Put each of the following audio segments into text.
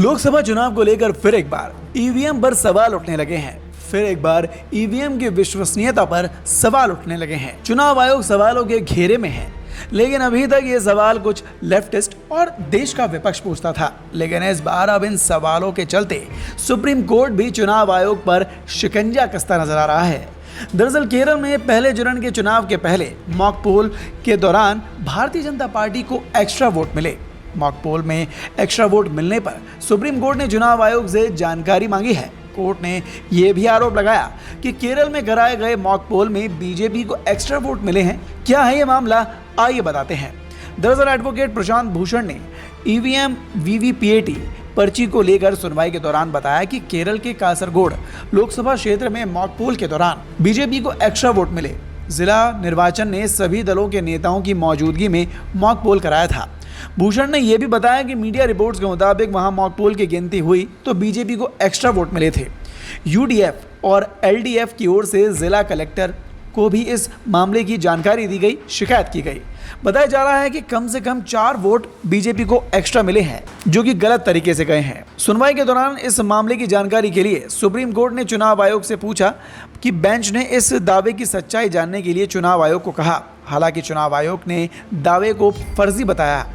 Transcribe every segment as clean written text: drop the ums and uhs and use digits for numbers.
लोकसभा चुनाव को लेकर फिर एक बार ईवीएम पर सवाल उठने लगे हैं। फिर एक बार ईवीएम की विश्वसनीयता पर सवाल उठने लगे हैं। चुनाव आयोग सवालों के घेरे में है, लेकिन अभी तक ये सवाल कुछ लेफ्टिस्ट और देश का विपक्ष पूछता था। लेकिन इस बार अब इन सवालों के चलते सुप्रीम कोर्ट भी चुनाव आयोग पर शिकंजा कसता नजर आ रहा है। दरअसल केरल में पहले चरण के चुनाव के पहले मॉक पोल के दौरान भारतीय जनता पार्टी को एक्स्ट्रा वोट मिले। मॉक पोल में एक्स्ट्रा वोट मिलने पर सुप्रीम कोर्ट ने चुनाव आयोग से जानकारी मांगी है। कोर्ट ने यह भी आरोप लगाया कि केरल में कराए गए मॉक पोल में बीजेपी को एक्स्ट्रा वोट मिले हैं। क्या है ये मामला, आइए बताते हैं। दरअसल एडवोकेट प्रशांत भूषण ने ईवीएम वीवीपीएटी पर्ची को लेकर सुनवाई के दौरान बताया कि केरल के कासरगोड लोकसभा क्षेत्र में मॉक पोल के दौरान बीजेपी को एक्स्ट्रा वोट मिले। जिला निर्वाचन ने सभी दलों के नेताओं की मौजूदगी में मॉक पोल कराया था। भूषण ने यह भी बताया कि मीडिया रिपोर्ट्स के मुताबिक वहां मॉक पोल की गिनती हुई तो बीजेपी को एक्स्ट्रा वोट मिले थे। यूडीएफ और एलडीएफ की ओर से जिला कलेक्टर को भी इस मामले की जानकारी दी गई, शिकायत की गई। बताया जा रहा है कि कम से कम 4 वोट बीजेपी को एक्स्ट्रा मिले हैं, जो कि गलत तरीके से गए हैं। सुनवाई के दौरान इस मामले की जानकारी के लिए सुप्रीम कोर्ट ने चुनाव आयोग से पूछा कि बेंच ने इस दावे की सच्चाई जानने के लिए चुनाव आयोग को कहा। हालांकि चुनाव आयोग ने दावे को फर्जी बताया।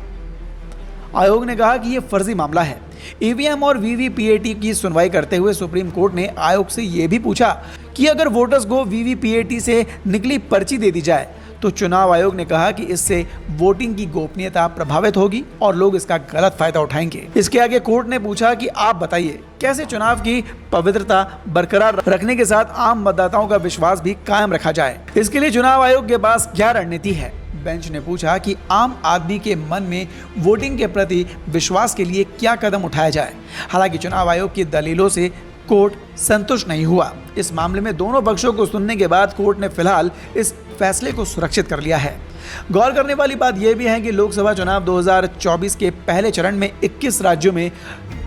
आयोग ने कहा कि यह फर्जी मामला है। ईवीएम और वीवीपीएटी की सुनवाई करते हुए सुप्रीम कोर्ट ने आयोग से यह भी पूछा कि अगर वोटर्स को वीवीपीएटी से निकली पर्ची दे दी जाए तो चुनाव आयोग ने कहा कि इससे वोटिंग की गोपनीयता प्रभावित होगी और लोग इसका गलत फायदा उठाएंगे। इसके आगे कोर्ट ने पूछा कि आप बताइए कैसे चुनाव की पवित्रता बरकरार रखने के साथ आम मतदाताओं का विश्वास भी कायम रखा जाए। इसके लिए चुनाव आयोग के पास क्या रणनीति है। बेंच ने पूछा कि आम आदमी के मन में वोटिंग के प्रति विश्वास के लिए क्या कदम उठाया जाए। हालांकि चुनाव आयोग की दलीलों से कोर्ट संतुष्ट नहीं हुआ। इस मामले में दोनों पक्षों को सुनने के बाद कोर्ट ने फिलहाल इस फैसले को सुरक्षित कर लिया है। गौर करने वाली बात यह भी है कि लोकसभा चुनाव 2024 के पहले चरण में 21 राज्यों में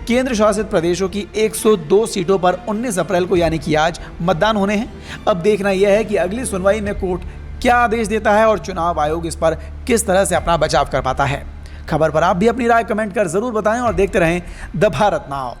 केंद्र शासित प्रदेशों की 102 सीटों पर 19 अप्रैल को यानी कि आज मतदान होने हैं। अब देखना यह है कि अगली सुनवाई में कोर्ट क्या आदेश देता है और चुनाव आयोग इस पर किस तरह से अपना बचाव कर पाता है। खबर पर आप भी अपनी राय कमेंट कर जरूर बताएं और देखते रहें द भारत नाउ।